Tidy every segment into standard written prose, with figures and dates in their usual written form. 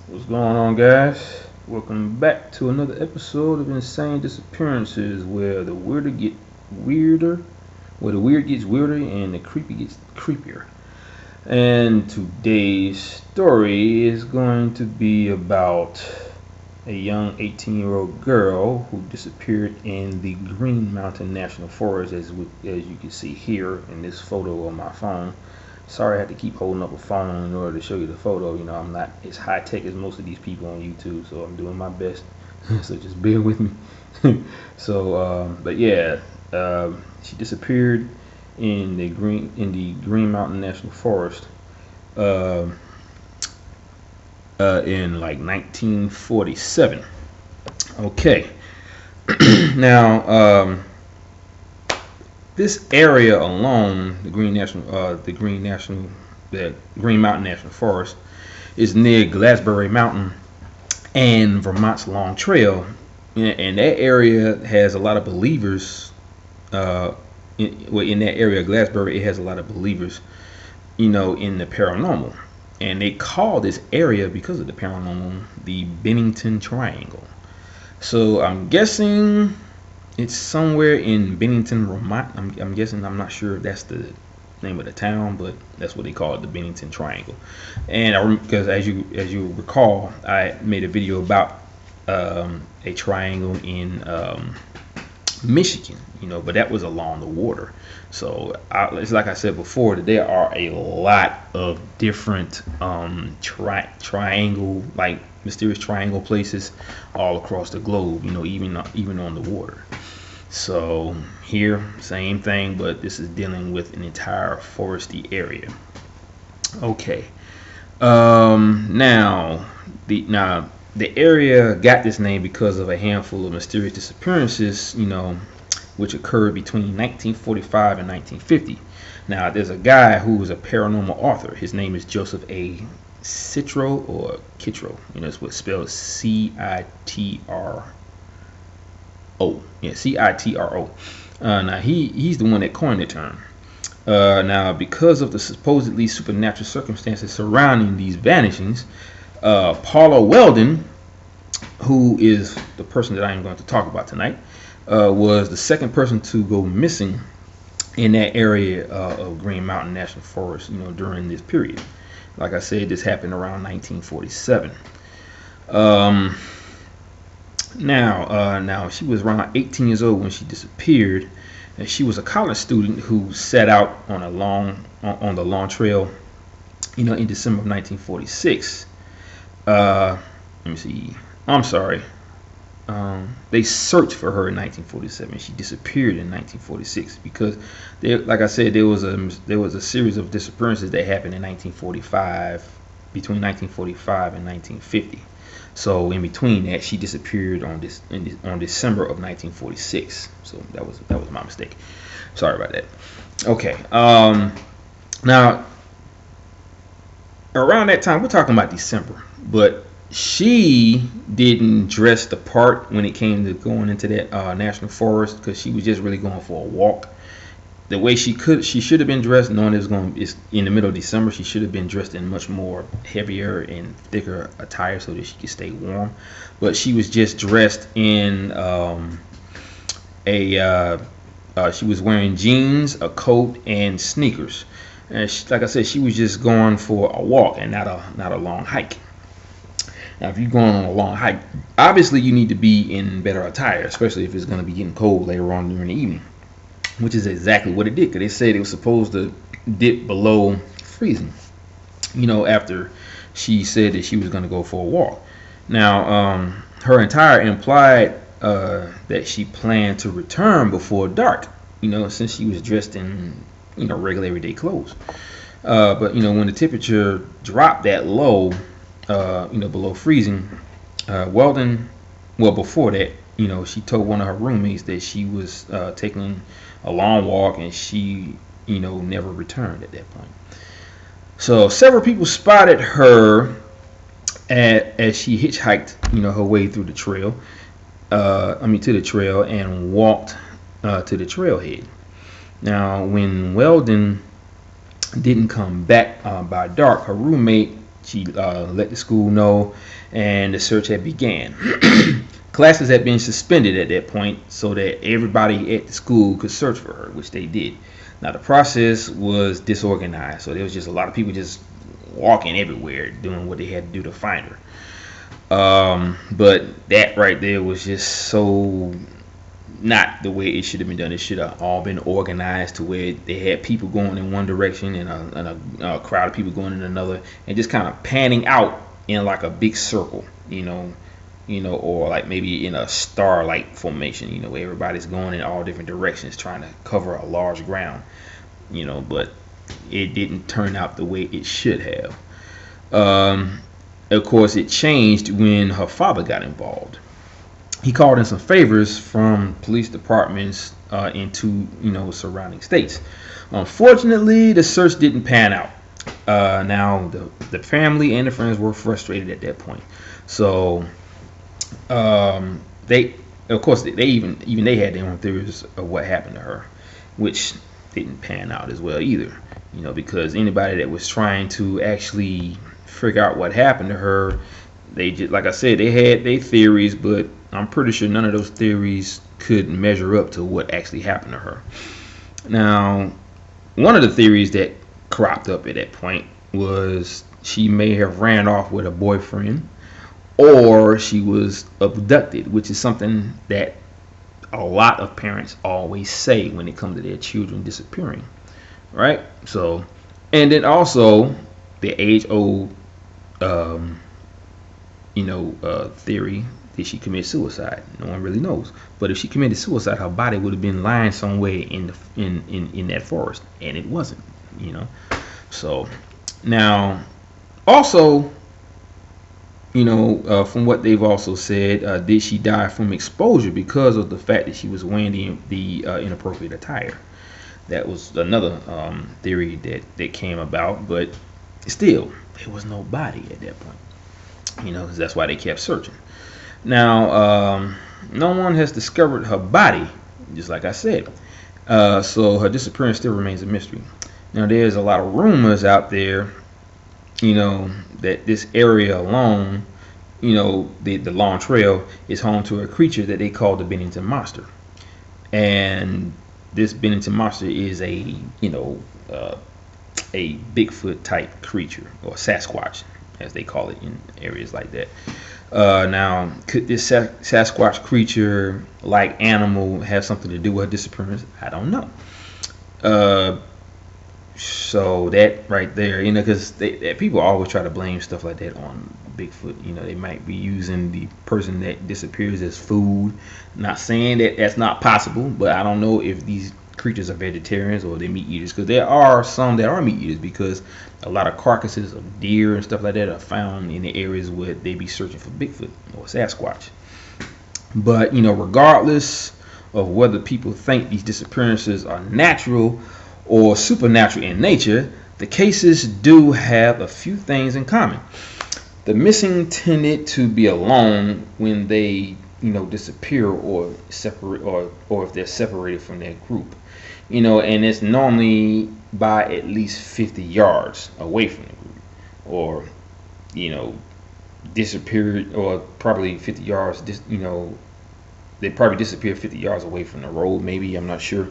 What's going on, guys? Welcome back to another episode of Insane Disappearances, where the weirder get weirder, where the weird gets weirder and the creepy gets creepier. And today's story is going to be about a young 18-year-old girl who disappeared in the Green Mountain National Forest, as you can see here in this photo on my phone. Sorry I had to keep holding up a phone in order to show you the photo. You know, I'm not as high tech as most of these people on YouTube, so I'm doing my best. So just bear with me. But yeah, she disappeared in the Green Mountain National Forest uh, in like 1947. Okay, now. This area alone, the Green Mountain National Forest, is near Glassbury Mountain and Vermont's Long Trail, and that area has a lot of believers. In that area, Glassbury, it has a lot of believers, in the paranormal, and they call this area, because of the paranormal, the Bennington Triangle. So I'm guessing it's somewhere in Bennington, Vermont. I'm guessing. I'm not sure if that's the name of the town, but that's what they call it, the Bennington Triangle. And because as you recall, I made a video about a triangle in Michigan, but that was along the water. So it's like I said before, that there are a lot of different triangle, like mysterious triangle places all across the globe. Even on the water. So here, same thing, but this is dealing with an entire foresty area. Okay. Now the area got this name because of a handful of mysterious disappearances, which occurred between 1945 and 1950. Now, there's a guy who was a paranormal author. His name is Joseph A. Citro or Kitro. It's what's spelled Citro. Yeah, Citro. Now he's the one that coined the term. Now, because of the supposedly supernatural circumstances surrounding these vanishings, Paula Welden, who is the person that I am going to talk about tonight, was the second person to go missing in that area of Green Mountain National Forest, during this period. Like I said, this happened around 1947. Now she was around 18 years old when she disappeared, and she was a college student who set out on the long trail, in December of 1946. Let me see. I'm sorry. They searched for her in 1947. She disappeared in 1946 because, like I said, there was a series of disappearances that happened in 1945, between 1945 and 1950. So in between that, she disappeared on December of 1946. So that was my mistake. Sorry about that. Okay. Now around that time, we're talking about December, but she didn't dress the part when it came to going into that national forest, because she was just really going for a walk. The way she should have been dressed, knowing it's in the middle of December, she should have been dressed in much more heavier and thicker attire so that she could stay warm. But she was just dressed in she was wearing jeans, a coat, and sneakers. And like I said, she was just going for a walk and not a long hike. Now, if you're going on a long hike, obviously you need to be in better attire, especially if it's going to be getting cold later on during the evening, which is exactly what it did, because they said it was supposed to dip below freezing, after she said that she was going to go for a walk. Now, her attire implied that she planned to return before dark, since she was dressed in, regular everyday clothes. But, when the temperature dropped that low, below freezing, Weldon, before that, she told one of her roommates that she was taking a long walk, and she, never returned at that point. So several people spotted her as she hitchhiked, her way through the trail, to the trail, and walked to the trailhead. Now, when Weldon didn't come back by dark, her roommate She let the school know, and the search had began. Classes had been suspended at that point so that everybody at the school could search for her, which they did. Now, the process was disorganized, so there was just a lot of people just walking everywhere doing what they had to do to find her. But that right there was just so not the way it should have been done. It should have all been organized to where they had people going in one direction and a crowd of people going in another, and just kind of panning out in like a big circle, or like maybe in a star-like formation, where everybody's going in all different directions trying to cover a large ground, but it didn't turn out the way it should have. Of course, it changed when her father got involved. He called in some favors from police departments in two, surrounding states. Unfortunately, the search didn't pan out. Now, the family and the friends were frustrated at that point. So, they had their own theories of what happened to her, which didn't pan out as well either. Because anybody that was trying to actually figure out what happened to her, they just, like I said, they had their theories, but I'm pretty sure none of those theories could measure up to what actually happened to her. Now, one of the theories that cropped up at that point was she may have ran off with a boyfriend, or she was abducted, which is something that a lot of parents always say when it comes to their children disappearing, right? So, and then also the age-old theory, did she commit suicide? No one really knows. But if she committed suicide, her body would have been lying somewhere in that forest, and it wasn't. So now, also, from what they've also said, did she die from exposure because of the fact that she was wearing the inappropriate attire? That was another theory that came about, but still, there was no body at that point. Because that's why they kept searching. Now, no one has discovered her body, just like I said. So her disappearance still remains a mystery. Now, there's a lot of rumors out there, that this area alone, the Long Trail, is home to a creature that they call the Bennington Monster. And this Bennington Monster is a Bigfoot type creature, or Sasquatch, as they call it in areas like that. Now, could this Sasquatch creature, like animal, have something to do with her disappearance? I don't know. So that right there, because people always try to blame stuff like that on Bigfoot. They might be using the person that disappears as food. Not saying that that's not possible, but I don't know if these creatures are vegetarians or they're meat eaters, because there are some that are meat eaters, because a lot of carcasses of deer and stuff like that are found in the areas where they be searching for Bigfoot or Sasquatch. But regardless of whether people think these disappearances are natural or supernatural in nature, the cases do have a few things in common. The missing tended to be alone when they disappear or separate, or if they're separated from their group, and it's normally by at least 50 yards away from the group, or disappeared, or probably 50 yards, they probably disappeared 50 yards away from the road, maybe, I'm not sure.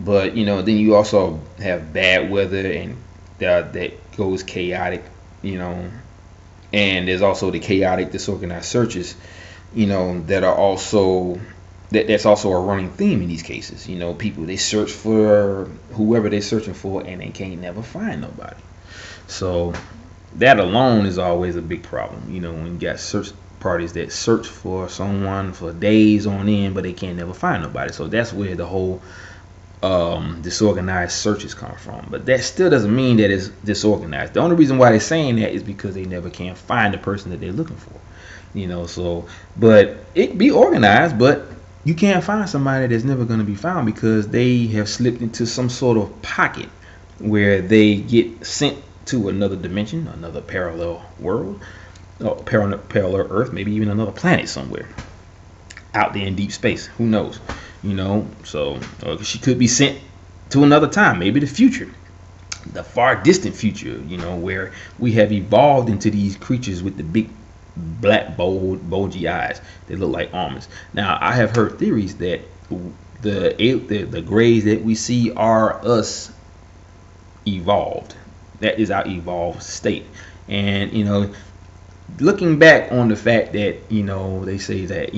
But then you also have bad weather, and that goes chaotic, and there's also the chaotic, disorganized searches, that are also that's also a running theme in these cases. People, they search for whoever they're searching for, and they can't never find nobody. So that alone is always a big problem. When you got search parties that search for someone for days on end, but they can't never find nobody. So that's where the whole disorganized searches come from. But that still doesn't mean that it's disorganized. The only reason why they're saying that is because they never can find the person that they're looking for. So, but it be organized, but you can't find somebody that's never going to be found because they have slipped into some sort of pocket where they get sent to another dimension, another parallel world, or parallel Earth, maybe even another planet somewhere out there in deep space. Who knows? So she could be sent to another time, maybe the future. the far distant future, where we have evolved into these creatures with the big black bulgy eyes that look like almonds. Now, I have heard theories that the grays that we see are us evolved. That is our evolved state. And looking back on the fact that they say that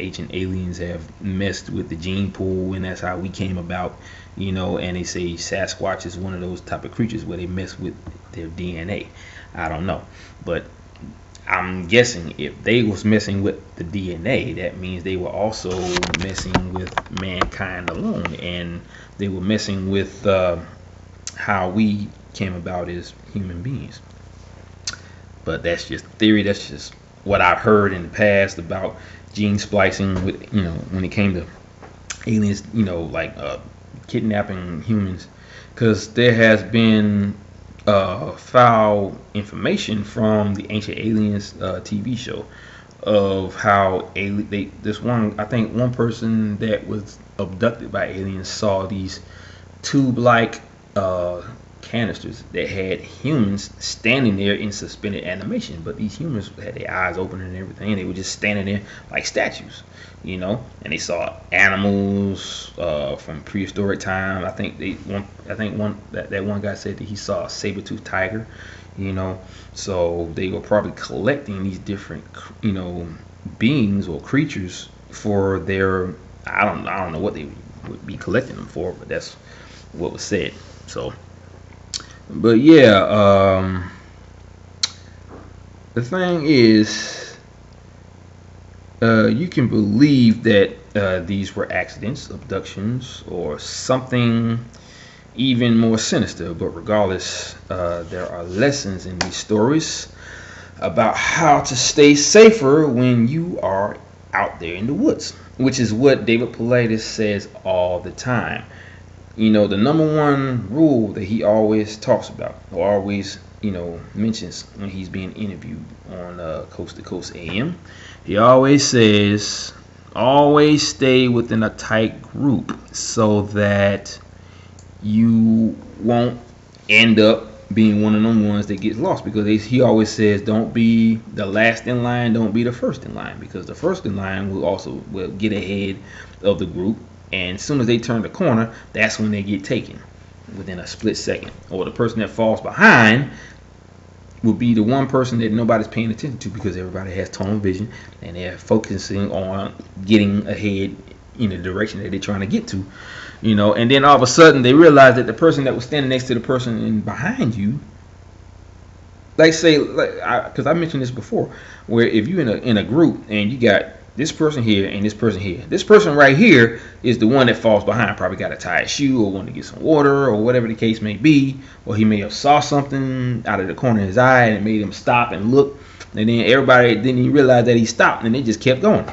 ancient aliens have messed with the gene pool, and that's how we came about. And they say Sasquatch is one of those type of creatures where they mess with their DNA. I don't know, but I'm guessing if they was messing with the DNA, that means they were also messing with mankind alone, and they were messing with how we came about as human beings. But that's just theory. That's just what I've heard in the past about gene splicing with, when it came to aliens, like kidnapping humans, because there has been foul information from the Ancient Aliens TV show of how one person that was abducted by aliens saw these tube-like canisters that had humans standing there in suspended animation, but these humans had their eyes open and everything, and they were just standing there like statues, and they saw animals from prehistoric time. I think that one guy said that he saw a saber-toothed tiger, so they were probably collecting these different beings or creatures for their, I don't know what they would be collecting them for, but that's what was said. So, but yeah, the thing is, you can believe that these were accidents, abductions, or something even more sinister. But regardless, there are lessons in these stories about how to stay safer when you are out there in the woods, which is what David Paulides says all the time. The number one rule that he always talks about, or always, mentions when he's being interviewed on Coast to Coast AM, he always says, always stay within a tight group so that you won't end up being one of them ones that gets lost, because he always says, don't be the last in line, don't be the first in line, because the first in line will get ahead of the group. And as soon as they turn the corner, that's when they get taken within a split second. Or the person that falls behind will be the one person that nobody's paying attention to, because everybody has tunnel vision and they're focusing on getting ahead in the direction that they're trying to get to. And then all of a sudden they realize that the person that was standing next to the person behind you, because I mentioned this before, where if you're in a group and you got this person here and this person here, this person right here is the one that falls behind, probably got a tired shoe or want to get some water or whatever the case may be, or he may have saw something out of the corner of his eye and it made him stop and look, and then everybody didn't even realize that he stopped, and they just kept going.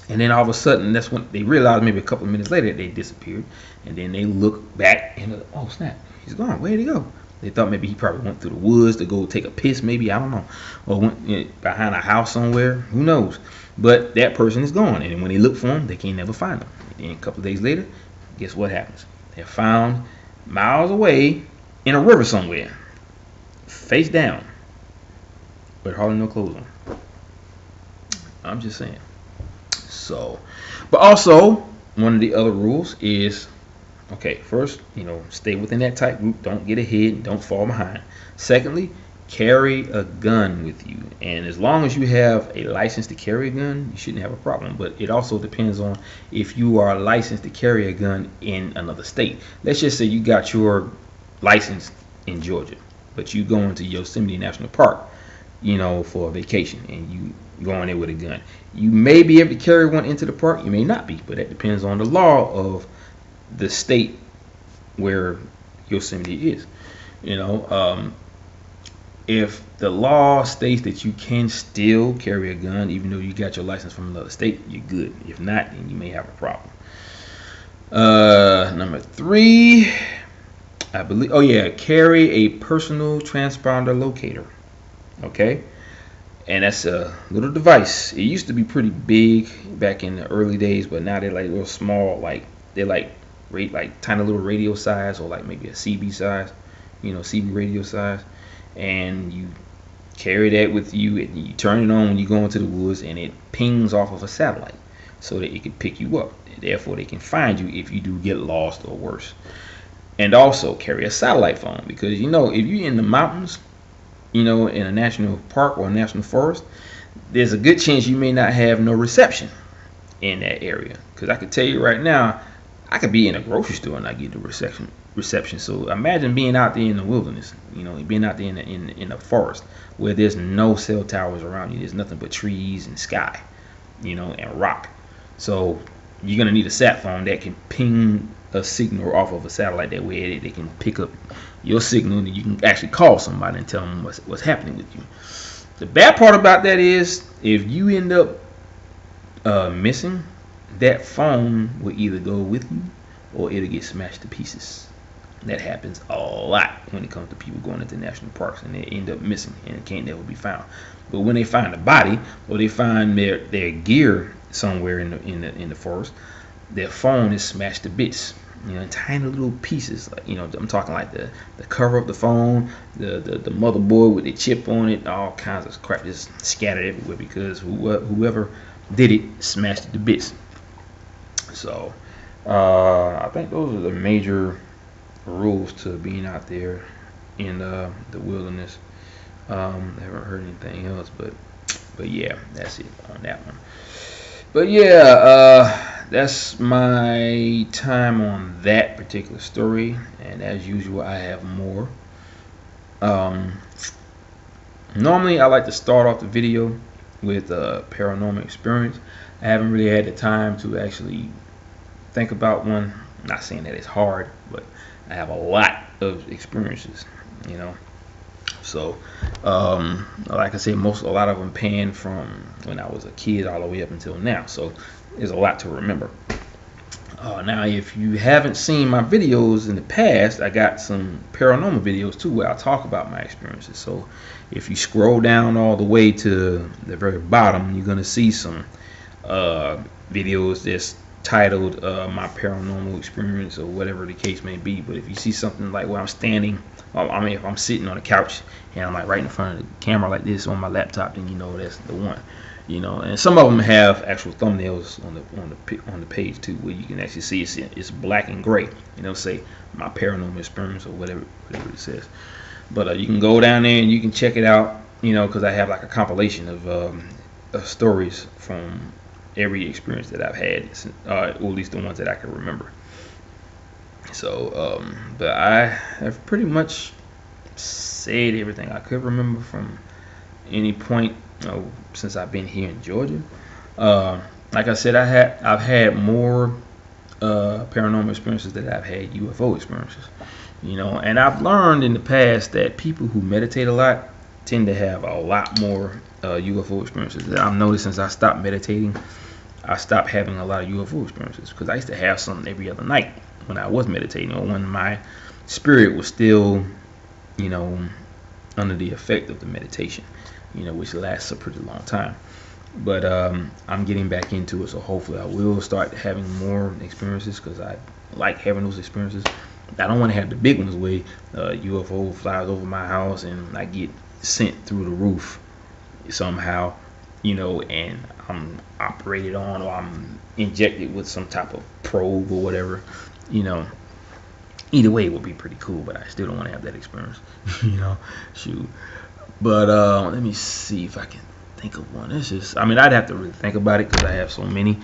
And then all of a sudden, that's when they realized, maybe a couple of minutes later, that they disappeared. And then they look back and, oh snap, he's gone. Where'd he go? They thought maybe he probably went through the woods to go take a piss, maybe, I don't know, or went behind a house somewhere, who knows. But that person is gone, and when they look for him, they can't never find him. And then a couple of days later, guess what happens? They're found miles away in a river somewhere, face down, with hardly no clothes on. I'm just saying. So, but also, one of the other rules is, okay, first, stay within that tight group. Don't get ahead. Don't fall behind. Secondly, carry a gun with you. And as long as you have a license to carry a gun, you shouldn't have a problem. But it also depends on if you are licensed to carry a gun in another state. Let's just say you got your license in Georgia, but you go into Yosemite National Park, for a vacation, and you go in there with a gun. You may be able to carry one into the park. You may not be, but that depends on the law of the state where Yosemite is. If the law states that you can still carry a gun even though you got your license from another state, you're good. If not, then you may have a problem. Number 3, I believe, carry a personal transponder locator. Okay, and that's a little device. It used to be pretty big back in the early days, but now they're like real small, like they're like tiny little radio size, or like maybe a CB size. CB radio size, and you carry that with you, and you turn it on when you go into the woods, and it pings off of a satellite so that it can pick you up. Therefore, they can find you if you do get lost or worse. And also carry a satellite phone, because if you're in the mountains, in a national park or a national forest, there's a good chance you may not have no reception in that area. Because I can tell you right now, I could be in a grocery store and not get the reception. So imagine being out there in the wilderness, being out there in the forest where there's no cell towers around you. There's nothing but trees and sky, and rock. So you're gonna need a sat phone that can ping a signal off of a satellite. That way they can pick up your signal, and you can actually call somebody and tell them what's happening with you. The bad part about that is if you end up missing, that phone will either go with you or it'll get smashed to pieces. That happens a lot when it comes to people going into national parks, and they end up missing and it can't never be found. But when they find a body, or they find their gear somewhere in the forest, their phone is smashed to bits, in tiny little pieces. Like, I'm talking like the cover of the phone, the motherboard with the chip on it, all kinds of crap just scattered everywhere because whoever did it smashed it to bits. So I think those are the major rules to being out there in the wilderness. I haven't heard anything else, but yeah, that's it on that one. But yeah, that's my time on that particular story, and as usual, I have more. Normally I like to start off the video with a paranormal experience. I haven't really had the time to actually think about one. I'm not saying that it's hard, but I have a lot of experiences, So, like I said, a lot of them panned from when I was a kid all the way up until now. So, there's a lot to remember. Now, if you haven't seen my videos in the past, I got some paranormal videos too where I talk about my experiences. So, if you scroll down all the way to the very bottom, you're gonna see some videos that's titled my paranormal experience or whatever the case may be. But if you see something like where I'm standing, if I'm sitting on a couch and I'm like right in front of the camera like this on my laptop, then that's the one. And some of them have actual thumbnails on the page too, where you can actually see it's black and gray. Say my paranormal experience or whatever it says. But you can go down there and you can check it out. Because I have like a compilation of stories from every experience that I've had, or at least the ones that I can remember. So, but I have pretty much said everything I could remember from any point since I've been here in Georgia. Like I said, I've had more paranormal experiences than I've had UFO experiences. And I've learned in the past that people who meditate a lot tend to have a lot more UFO experiences. I've noticed since I stopped meditating, I stopped having a lot of UFO experiences, because I used to have something every other night when I was meditating, or when my spirit was still, under the effect of the meditation, which lasts a pretty long time. But I'm getting back into it, so hopefully I will start having more experiences, because I like having those experiences. I don't want to have the big ones where UFO flies over my house and I get sent through the roof somehow, and I'm operated on, or I'm injected with some type of probe or whatever. Either way it would be pretty cool, but I still don't want to have that experience. Shoot. But let me see if I can think of one. I'd have to really think about it because I have so many.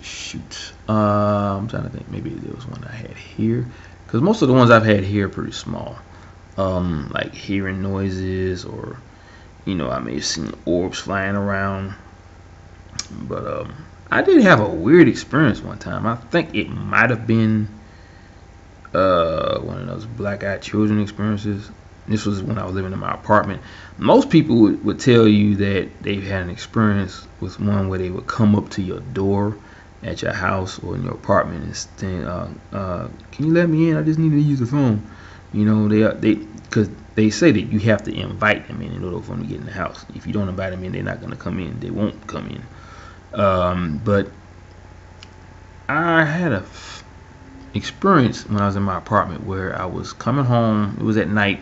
Shoot. I'm trying to think. Maybe there was one I had here, because most of the ones I've had here are pretty small. Like hearing noises, or I may have seen orbs flying around. But I did have a weird experience one time. I think it might have been one of those black-eyed children experiences. This was when I was living in my apartment. Most people would tell you that they've had an experience with one where they would come up to your door at your house or in your apartment and say, can you let me in? I just need to use the phone. Because they say that you have to invite them in order for them to get in the house. If you don't invite them in, they're not going to come in. They won't come in. But I had experience when I was in my apartment where I was coming home. It was at night.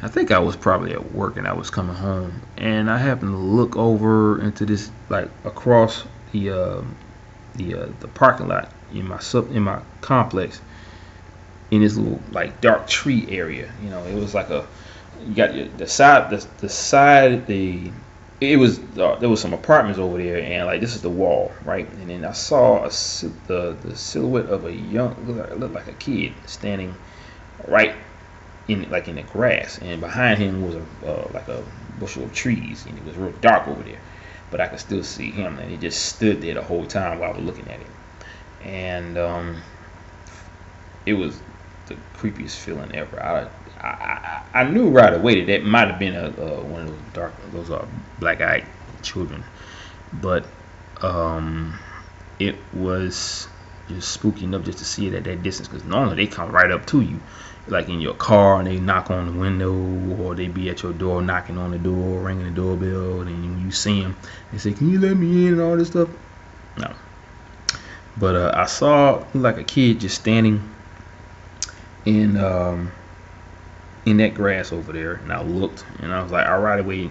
I think I was probably at work and I was coming home, and I happened to look over into this, like, across the parking lot in my complex, in this little, like, dark tree area. You know, it was like you got it was there was some apartments over there, and like this is the wall, right? And then I saw the silhouette of a young, looked like a kid standing right in the grass, and behind him was like a bushel of trees, and it was real dark over there, but I could still see him, and he just stood there the whole time while I was looking at him, and it was the creepiest feeling ever. I knew right away that might have been one of those black-eyed children, but it was just spooky enough just to see it at that distance, because normally they come right up to you, like in your car, and they knock on the window, or they be at your door knocking on the door, ringing the doorbell, and then you see them, they say, "Can you let me in?" and all this stuff. No, but I saw like a kid just standing in that grass over there, and I looked, and I was like, I right away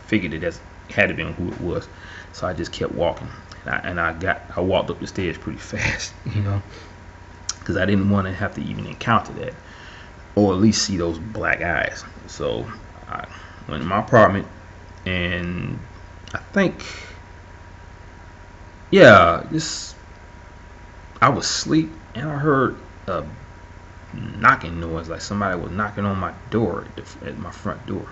figured that had to been who it was, so I just kept walking, and I walked up the stairs pretty fast, you know, because I didn't want to have to even encounter that, or at least see those black eyes. So I went in my apartment, and I think, yeah, I was asleep, and I heard a knocking noise, like somebody was knocking on my door at my front door,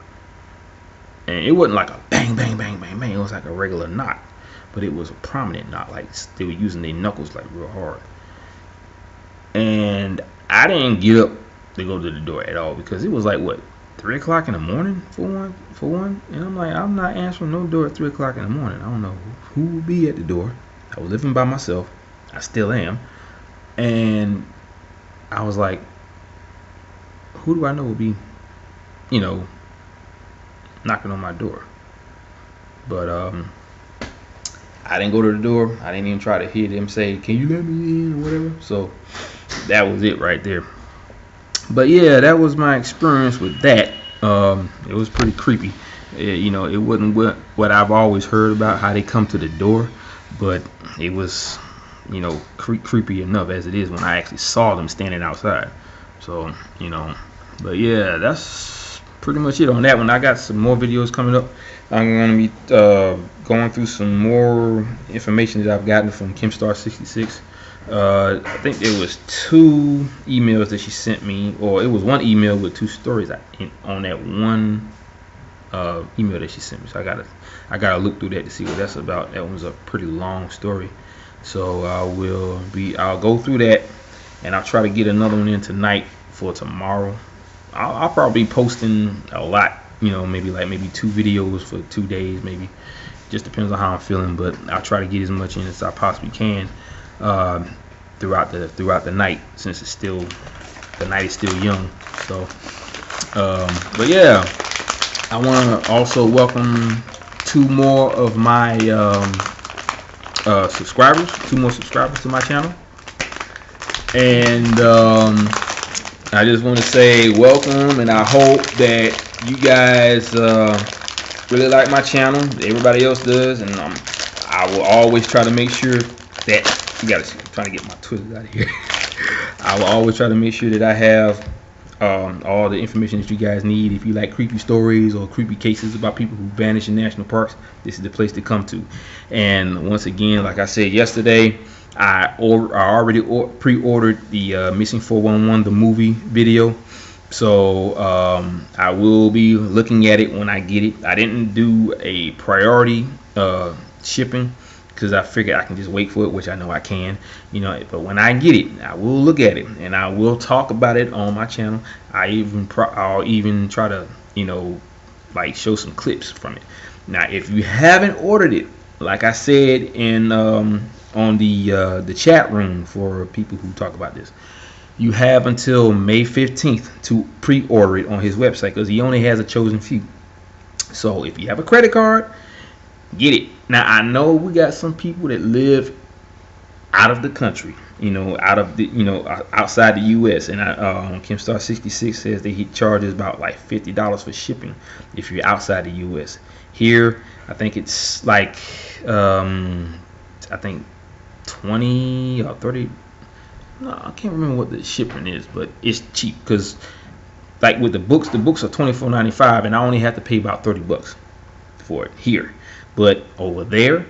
and it wasn't like a bang bang bang bang bang. It was like a regular knock, but it was a prominent knock, like they were using their knuckles like real hard. And I didn't get up to go to the door at all, because it was like, what, 3 o'clock in the morning for one, and I'm like, I'm not answering no door at 3 o'clock in the morning. I don't know who will be at the door. I was living by myself. I still am. And I was like, who do I know will be, you know, knocking on my door? But I didn't go to the door. I didn't even try to hear them say, "Can you let me in?" or whatever. So that was it right there. But yeah, that was my experience with that. It was pretty creepy. You know, it wasn't what I've always heard about, how they come to the door, but it was, you know, creepy enough as it is when I actually saw them standing outside. So, you know, but yeah, that's pretty much it on that one. I got some more videos coming up. I'm going to be going through some more information that I've gotten from Kimstar66. I think there was 2 emails that she sent me, or it was one email with 2 stories on that one email that she sent me. So I gotta look through that to see what that's about. That one's a pretty long story. So I'll go through that, and I'll try to get another one in tonight for tomorrow. I'll probably be posting a lot, you know, maybe 2 videos for 2 days, maybe. Just depends on how I'm feeling, but I'll try to get as much in as I possibly can throughout the night, since the night is still young. So but yeah, I want to also welcome 2 more of my subscribers, 2 more subscribers to my channel, and I just want to say welcome, and I hope that you guys really like my channel. Everybody else does, and I will always try to make sure that I'm trying to get my Twitter out of here. I will always try to make sure that I have all the information that you guys need. If you like creepy stories or creepy cases about people who vanish in national parks, this is the place to come to. And once again, like I said yesterday, I already pre-ordered the Missing 411, the movie video. So I will be looking at it when I get it. I didn't do a priority shipping, because I figured I can just wait for it, which I know I can, you know. But when I get it, I will look at it, and I will talk about it on my channel. I'll even try to, you know, like, show some clips from it. Now, if you haven't ordered it, like I said in on the chat room for people who talk about this, you have until May 15th to pre-order it on his website, because he only has a chosen few. So if you have a credit card, get it. Now, I know we got some people that live out of the country, out of the, outside the U.S. And Kimstar 66 says that he charges about like $50 for shipping if you're outside the U.S. Here, I think it's like, I think 20 or 30. No, I can't remember what the shipping is, but it's cheap because, like with the books are $24.95, and I only have to pay about $30 for it here. But over there,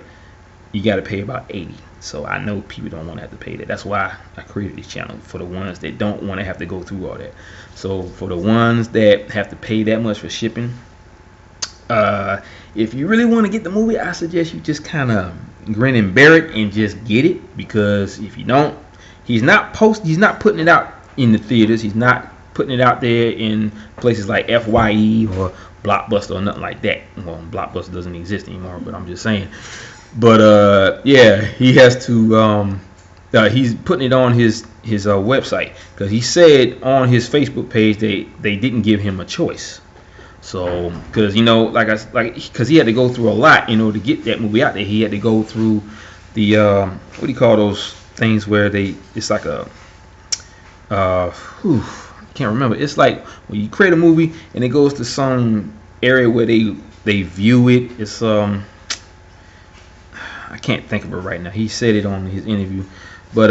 you got to pay about $80. So I know people don't want to have to pay that. That's why I created this channel, for the ones that don't want to have to go through all that. So for the ones that have to pay that much for shipping, if you really want to get the movie, I suggest you just kind of grin and bear it and just get it, because if you don't, he's not putting it out in the theaters. He's not putting it out there in places like FYE or Blockbuster or nothing like that. Well, Blockbuster doesn't exist anymore, but I'm just saying. But yeah, he has to. He's putting it on his website, because he said on his Facebook page they didn't give him a choice. So, because because he had to go through a lot in order to get that movie out there. He had to go through the what do you call those things where it's like a I can't remember. It's like when you create a movie and it goes to some area where they view it. It's I can't think of it right now. He said it on his interview, but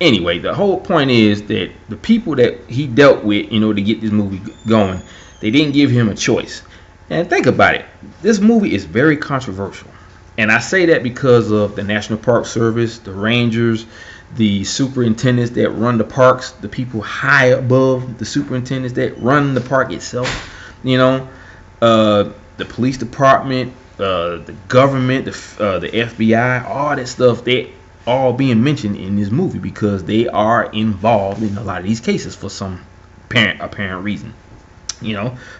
anyway, the whole point is that the people that he dealt with in order to get this movie going, they didn't give him a choice. And think about it. This movie is very controversial. And I say that because of the National Park Service, the rangers, the superintendents that run the parks, the people high above the superintendents that run the park itself, the police department, the government, the FBI, all that stuff, they all being mentioned in this movie because they are involved in a lot of these cases for some apparent reason.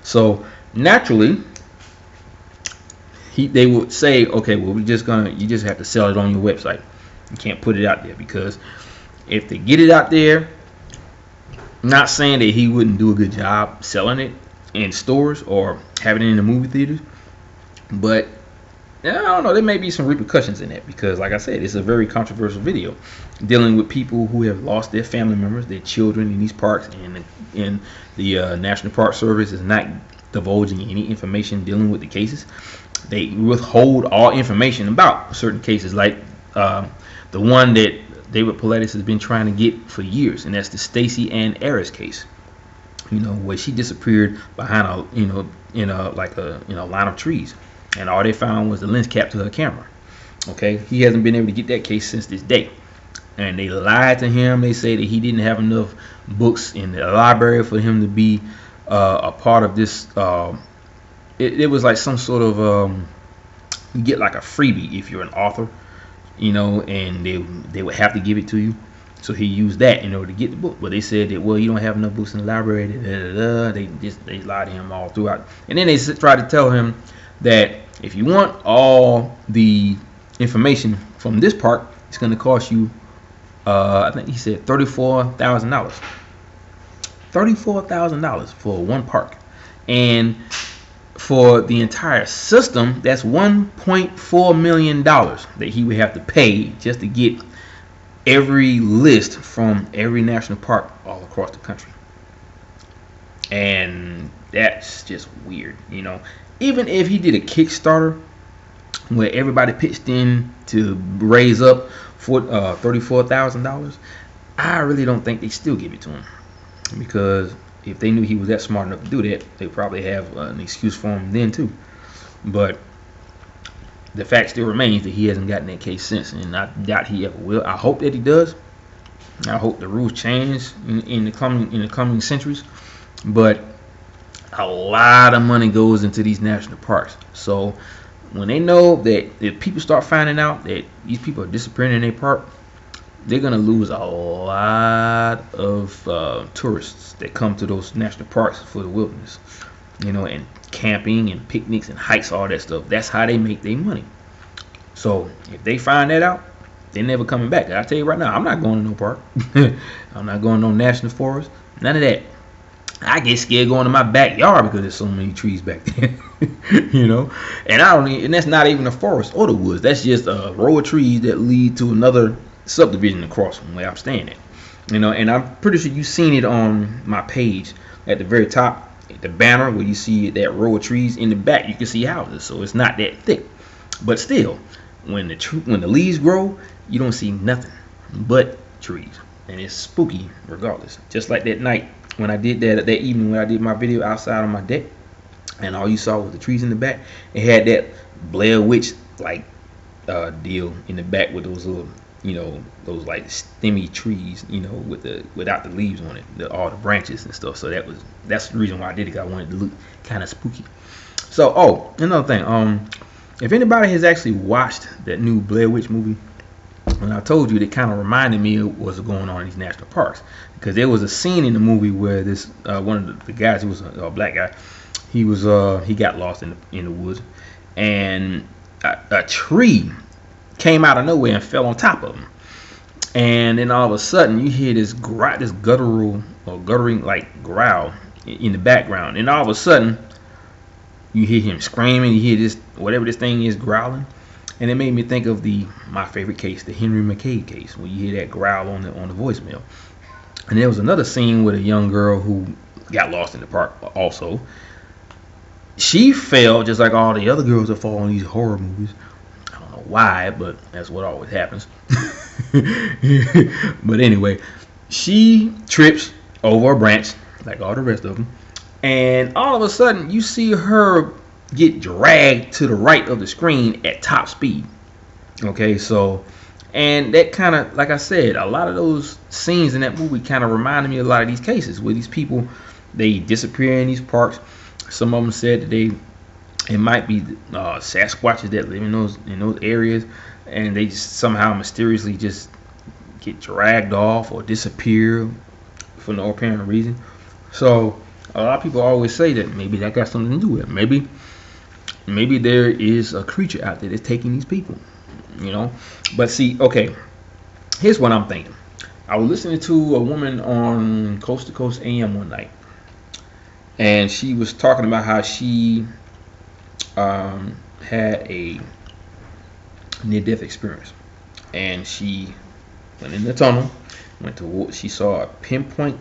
So naturally, they would say, okay, well, you just have to sell it on your website. You can't put it out there, because if they get it out there, not saying that he wouldn't do a good job selling it in stores or having it in the movie theaters, but I don't know, there may be some repercussions in that, because like I said, it's a very controversial video dealing with people who have lost their family members, their children in these parks, and the National Park Service is not divulging any information dealing with the cases. They withhold all information about certain cases, like the one that David Paulides has been trying to get for years, and that's the Stacey Ann Harris case. Where she disappeared behind in a line of trees, and all they found was the lens cap to her camera. Okay, he hasn't been able to get that case since this day, and they lied to him. They say that he didn't have enough books in the library for him to be a part of this. It was like some sort of you get like a freebie if you're an author, and they would have to give it to you. So he used that in order to get the book. But they said that, well, you don't have enough books in the library. They lied to him all throughout. And then they tried to tell him that if you want all the information from this park, it's going to cost you, I think he said $34,000. $34,000 for one park. And for the entire system, that's $1.4 million that he would have to pay just to get every list from every national park all across the country. And that's just weird. Even if he did a Kickstarter where everybody pitched in to raise up for $34,000, I really don't think they still give it to him, because if they knew he was that smart enough to do that, they probably have an excuse for him then too. But the fact still remains that he hasn't gotten that case since, and I doubt he ever will. I hope that he does. I hope the rules change in the coming centuries. But a lot of money goes into these national parks. So when they know that if people start finding out that these people are disappearing in their park, they're gonna lose a lot of tourists that come to those national parks for the wilderness, and camping and picnics and hikes, all that stuff. That's how they make their money. So if they find that out, they're never coming back. I tell you right now, I'm not going to no park. I'm not going to no national forest. None of that. I get scared going to my backyard because there's so many trees back there. And that's not even a forest or the woods. That's just a row of trees that lead to another subdivision across from where I'm staying at. You know, and I'm pretty sure you've seen it on my page at the very top, the banner where you see that row of trees. In the back, you can see houses, so it's not that thick. But still, when the leaves grow, you don't see nothing but trees, and it's spooky regardless. Just like that night when I did that evening when I did my video outside on my deck, and all you saw was the trees in the back. It had that Blair Witch like deal in the back with those little, you know, those like stemmy trees, you know, without the leaves on it, all the branches and stuff. So that's the reason why I did it, 'cause I wanted to look kind of spooky. So another thing, if anybody has actually watched that new Blair Witch movie, and I told you, it kind of reminded me of what's going on in these national parks, because there was a scene in the movie where this one of the guys, who was a black guy, he got lost in the woods, and a tree came out of nowhere and fell on top of him. And then all of a sudden you hear this guttural or guttering like growl in the background, and all of a sudden you hear him screaming, you hear this, whatever this thing is, growling. And it made me think of my favorite case, the Henry Mccain case, where you hear that growl on the voicemail. And there was another scene with a young girl who got lost in the park also. She fell just like all the other girls that fall in these horror movies. I don't know why, but that's what always happens. But anyway, she trips over a branch like all the rest of them, and all of a sudden you see her get dragged to the right of the screen at top speed. Okay, so, and that kind of, like I said, a lot of those scenes in that movie kind of reminded me of a lot of these cases where these people, they disappear in these parks. Some of them said that it might be Sasquatches that live in those areas, and they just somehow mysteriously just get dragged off or disappear for no apparent reason. So a lot of people always say that maybe that got something to do with it. Maybe there is a creature out there that's taking these people, you know. But see, okay, here's what I'm thinking. I was listening to a woman on Coast to Coast AM one night, and she was talking about how she had a near-death experience, and she went in the tunnel, she saw a pinpoint,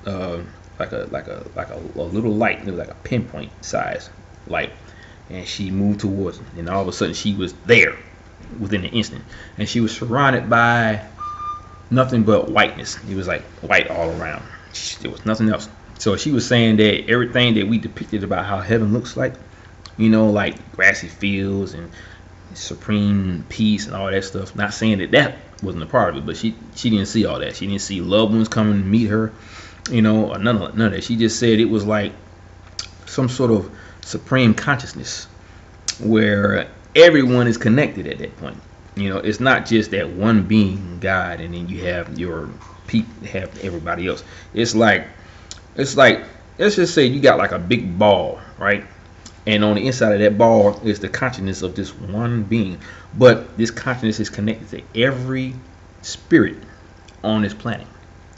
like a little light. It was like a pinpoint size light, and she moved towards it, and all of a sudden she was there within an instant, and she was surrounded by nothing but whiteness. It was like white all around. There was nothing else. So she was saying that everything that we depicted about how heaven looks like, you know, like grassy fields and supreme peace and all that stuff. Not saying that wasn't a part of it, but she didn't see all that. She didn't see loved ones coming to meet her, you know, or none of that. She just said it was like some sort of supreme consciousness where everyone is connected at that point. You know, it's not just that one being, God, and then you have your people, have everybody else. It's like let's just say you got like a big ball, right? And on the inside of that ball is the consciousness of this one being, but this consciousness is connected to every spirit on this planet.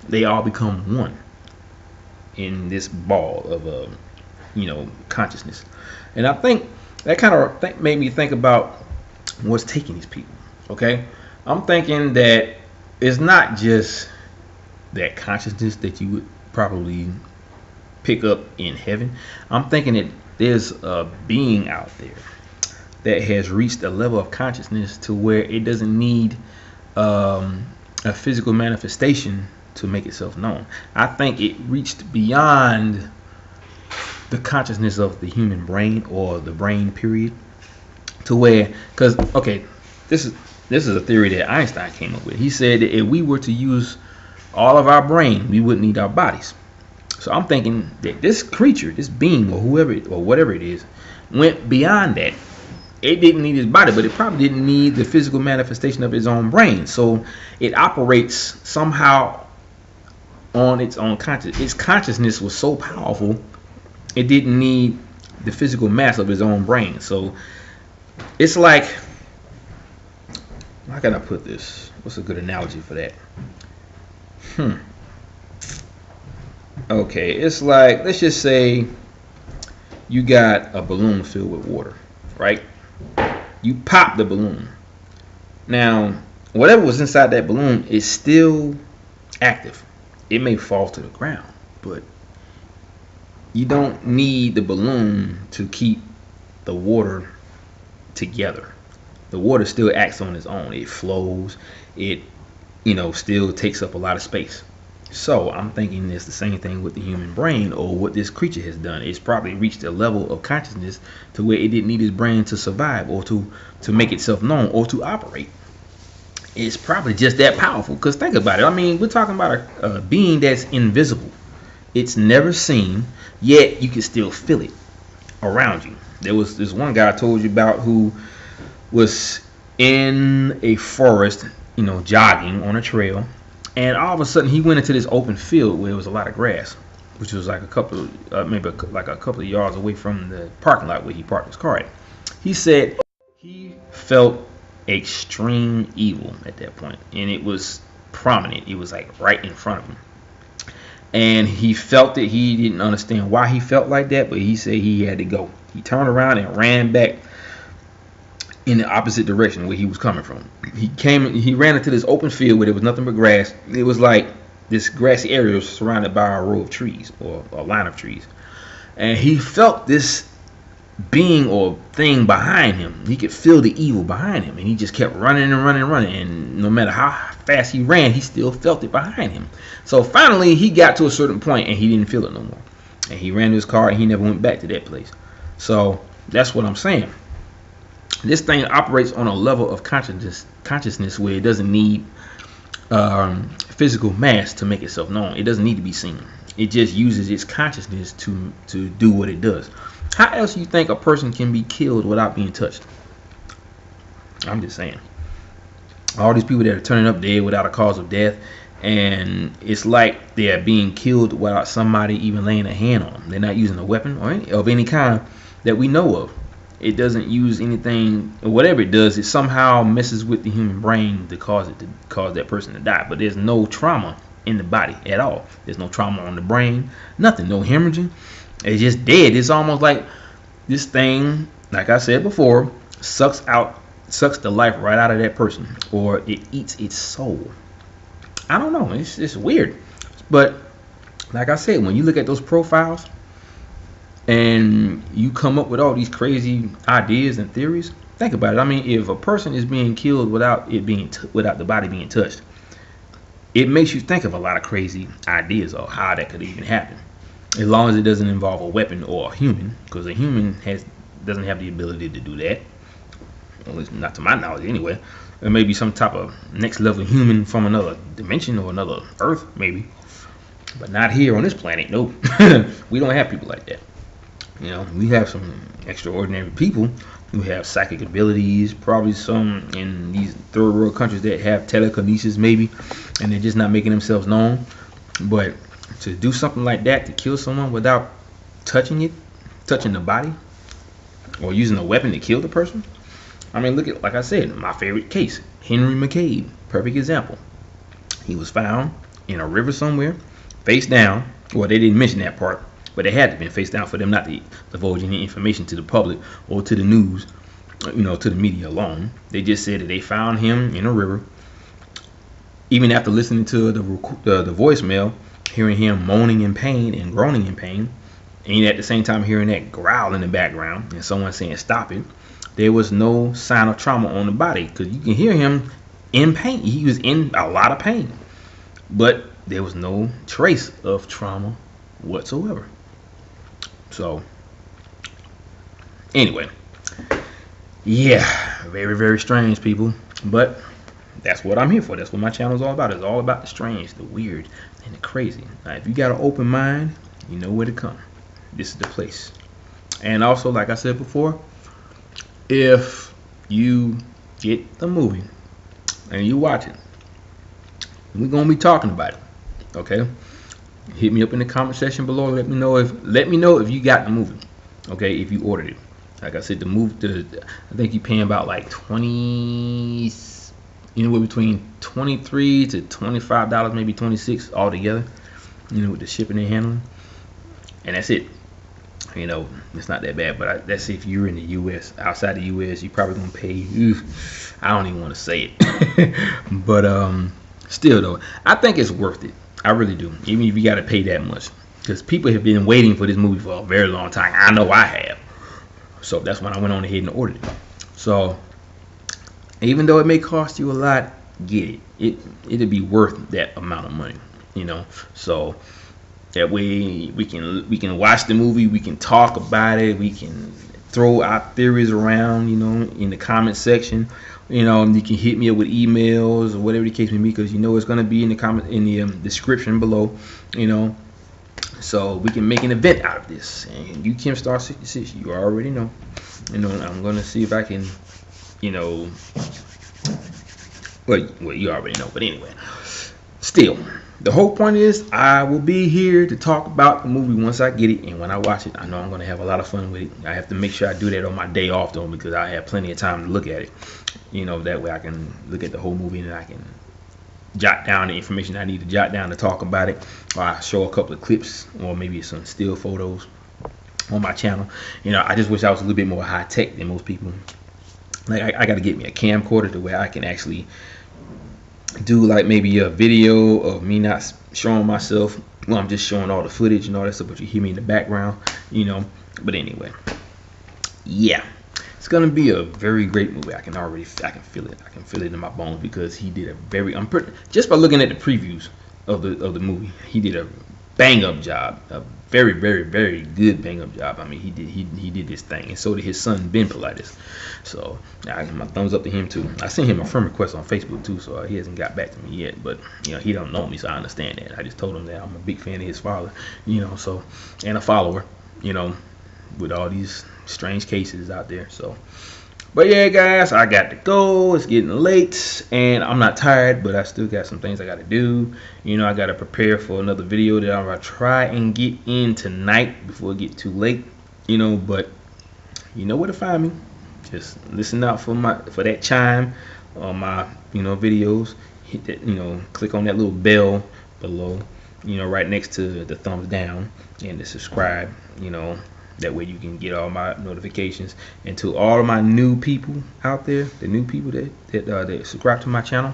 They all become one in this ball of consciousness. And I think that kind of made me think about what's taking these people. Okay, I'm thinking that it's not just that consciousness that you would probably pick up in heaven. I'm thinking that there's a being out there that has reached a level of consciousness to where it doesn't need a physical manifestation to make itself known. I think it reached beyond the consciousness of the human brain, or the brain period, to where, because okay, this is a theory that Einstein came up with. He said that if we were to use all of our brain, we wouldn't need our bodies. So I'm thinking that this creature, this being, or whoever or whatever it is, went beyond that. It didn't need his body, but it probably didn't need the physical manifestation of its own brain. So it operates somehow on its own consciousness. Its consciousness was so powerful, it didn't need the physical mass of its own brain. So it's like, how can I put this? What's a good analogy for that? Okay, it's like, let's just say you got a balloon filled with water, right? You pop the balloon. Now, whatever was inside that balloon is still active. It may fall to the ground, but you don't need the balloon to keep the water together. The water still acts on its own. It flows. It, still takes up a lot of space. So I'm thinking it's the same thing with the human brain, or what this creature has done. It's probably reached a level of consciousness to where it didn't need its brain to survive, or to make itself known, or to operate. It's probably just that powerful. Because think about it. I mean, we're talking about a being that's invisible. It's never seen, yet you can still feel it around you. There was this one guy I told you about who was in a forest, jogging on a trail, and all of a sudden he went into this open field where there was a lot of grass, which was like a couple of yards away from the parking lot where he parked his car at. He said he felt extreme evil at that point, and it was prominent. It was like right in front of him, and he felt it. He didn't understand why he felt like that, but he said he had to go. He turned around and ran back in the opposite direction where he was coming from. He ran into this open field where there was nothing but grass. It was like this grassy area was surrounded by a row of trees, or a line of trees, and he felt this being or thing behind him. He could feel the evil behind him, and he just kept running and running and running, and no matter how fast he ran, he still felt it behind him. So finally he got to a certain point and he didn't feel it no more, and he ran to his car and he never went back to that place. So that's what I'm saying. This thing operates on a level of consciousness where it doesn't need physical mass to make itself known. It doesn't need to be seen. It just uses its consciousness to do what it does. How else do you think a person can be killed without being touched? I'm just saying. All these people that are turning up dead without a cause of death, and it's like they are being killed without somebody even laying a hand on them. They're not using a weapon or of any kind that we know of. It doesn't use anything, or whatever it does, it somehow messes with the human brain to cause that person to die. But there's no trauma in the body at all. There's no trauma on the brain, nothing, no hemorrhaging. It's just dead. It's almost like this thing, like I said before, sucks the life right out of that person, or it eats its soul. I don't know. It's weird. But like I said, when you look at those profiles and you come up with all these crazy ideas and theories, think about it. I mean, if a person is being killed without the body being touched, it makes you think of a lot of crazy ideas of how that could even happen. As long as it doesn't involve a weapon or a human, because a human doesn't have the ability to do that. At least not to my knowledge anyway. It may be some type of next level human from another dimension or another Earth maybe, but not here on this planet. Nope. We don't have people like that. We have some extraordinary people who have psychic abilities, probably some in these third world countries that have telekinesis maybe, and they're just not making themselves known. But to do something like that, to kill someone without touching the body, or using a weapon to kill the person, I mean, look at, like I said, my favorite case, Henry Mccain, perfect example. He was found in a river somewhere, face down. Well, they didn't mention that part, but they had to be face down for them not to divulge any information to the public or to the news, to the media alone. They just said that they found him in a river. Even after listening to the voicemail, hearing him moaning in pain and groaning in pain, and at the same time hearing that growl in the background and someone saying stop it, there was no sign of trauma on the body, because you can hear him in pain. He was in a lot of pain, but there was no trace of trauma whatsoever. So anyway, yeah, very, very strange, people. But that's what I'm here for. That's what my channel is all about. It's all about the strange, the weird, and the crazy. Now, if you got an open mind, you know where to come. This is the place. And also, like I said before, if you get the movie and you watch it, we're gonna be talking about it. Okay, hit me up in the comment section below. Let me know if you got the movie. Okay, if you ordered it. Like I said, the movie, I think you're paying about like anywhere between $23 to $25, maybe $26 altogether. With the shipping and handling, and that's it. You know, it's not that bad. But that's if you're in the U.S. Outside the U.S., you probably gonna pay. I don't even want to say it. But still though, I think it's worth it. I really do. Even if you got to pay that much, because people have been waiting for this movie for a very long time. I know I have. So that's when I went on ahead and ordered it. So even though it may cost you a lot, get it. It'll be worth that amount of money. You know. So that way we can watch the movie, we can talk about it, we can throw our theories around, you know, in the comment section. You know, you can hit me up with emails or whatever the case may be, because you know it's gonna be in the description below. You know, so we can make an event out of this. And you, Kim Star 66, you already know. You know, I'm gonna see if I can, you know, well, you already know. But anyway, still, the whole point is I will be here to talk about the movie once I get it, and when I watch it, I know I'm going to have a lot of fun with it. I have to make sure I do that on my day off though, because I have plenty of time to look at it. You know, that way I can look at the whole movie and I can jot down the information I need to jot down to talk about it, or I show a couple of clips or maybe some still photos on my channel. You know, I just wish I was a little bit more high tech than most people. Like I got to get me a camcorder to where I can actually do like maybe a video of me not showing myself. Well, I'm just showing all the footage and all that stuff, but you hear me in the background, you know. But anyway, yeah, it's gonna be a very great movie. I can feel it. I can feel it in my bones, because he did a very, just by looking at the previews of the movie, he did a bang up job, a very, very, very good bang up job. I mean, he did this thing, and so did his son Ben Paulides. So I give my thumbs up to him too. I sent him a friend request on Facebook too, so he hasn't got back to me yet. But you know, he don't know me, so I understand that. I just told him that I'm a big fan of his father, you know, so, and a follower, you know, with all these strange cases out there. So, but yeah, guys, I got to go. It's getting late, and I'm not tired, but I still got some things I got to do. You know, I got to prepare for another video that I'm gonna try and get in tonight before it get too late. You know, but you know where to find me. Just listen out for that chime on my, you know, videos. Hit that, you know, click on that little bell below, you know, right next to the thumbs down, and to subscribe. You know, that way you can get all my notifications. And to all of my new people out there, the new people that subscribe to my channel,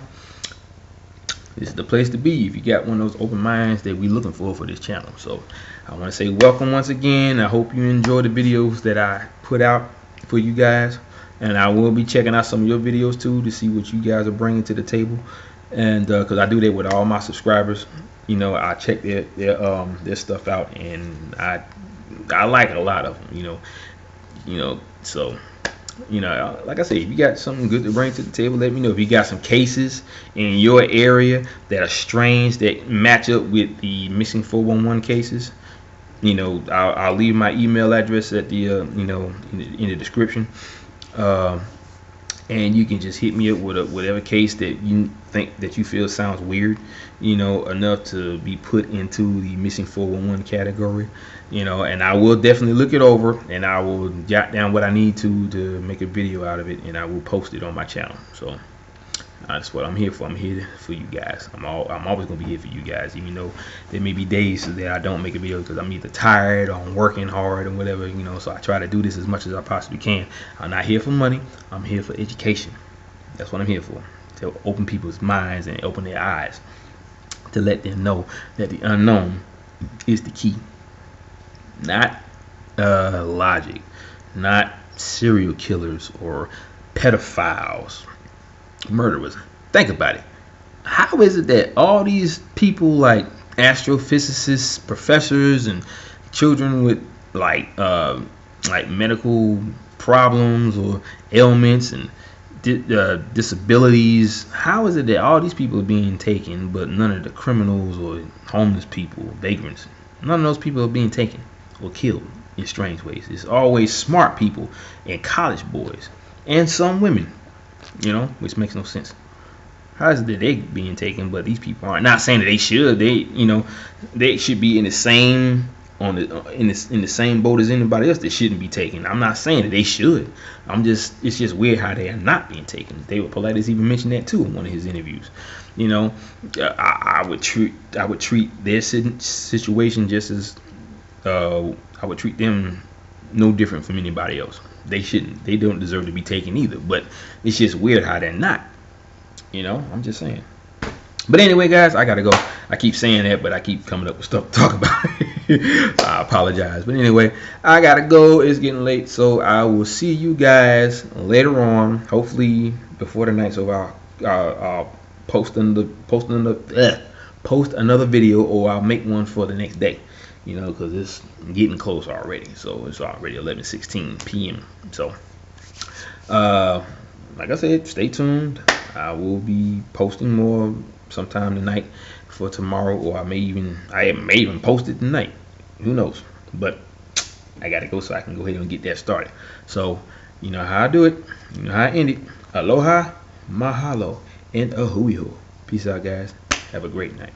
this is the place to be if you got one of those open minds that we looking for this channel. So I want to say welcome once again. I hope you enjoy the videos that I put out for you guys, and I will be checking out some of your videos too to see what you guys are bringing to the table. And because I do that with all my subscribers, you know, I check their stuff out, and I like a lot of them, you know, so, you know, like I said, if you got something good to bring to the table, let me know. If you got some cases in your area that are strange, that match up with the missing 411 cases, you know, I'll leave my email address at the you know, in the description, and you can just hit me up with whatever case that you think that you feel sounds weird, you know, enough to be put into the missing 411 category, you know. And I will definitely look it over, and I will jot down what I need to make a video out of it, and I will post it on my channel. So that's what I'm here for. I'm here for you guys. I'm always gonna be here for you guys, even though there may be days that I don't make a video because I'm either tired or I'm working hard or whatever, you know. So I try to do this as much as I possibly can. I'm not here for money. I'm here for education. That's what I'm here for, to open people's minds and open their eyes, to let them know that the unknown is the key. Not logic, not serial killers or pedophiles, murderers. Think about it. How is it that all these people, like astrophysicists, professors, and children with like medical problems or ailments and disabilities, how is it that all these people are being taken, but none of the criminals or homeless people, vagrants, none of those people are being taken or killed in strange ways? It's always smart people and college boys and some women, you know, which makes no sense. How is it that they being taken, but these people aren't? Not saying that they should. They, you know, they should be in the same in the same boat as anybody else that shouldn't be taken. I'm not saying that they should. It's just weird how they are not being taken. David Paulides even mentioned that too in one of his interviews. You know, I would treat their situation just as I would treat them no different from anybody else. They shouldn't. They don't deserve to be taken either. But it's just weird how they're not. You know, I'm just saying. But anyway, guys, I gotta go. I keep saying that, but I keep coming up with stuff to talk about. I apologize. But anyway, I gotta go. It's getting late, so I will see you guys later on. Hopefully before the night's over, I'll post another video, or I'll make one for the next day. You know, because it's getting close already. So it's already 11:16 p.m. So, like I said, stay tuned. I will be posting more sometime tonight for tomorrow, or I may even post it tonight. Who knows? But I gotta go, so I can go ahead and get that started. So you know how I do it. You know how I end it. Aloha, mahalo, and a hui ho. Peace out, guys. Have a great night.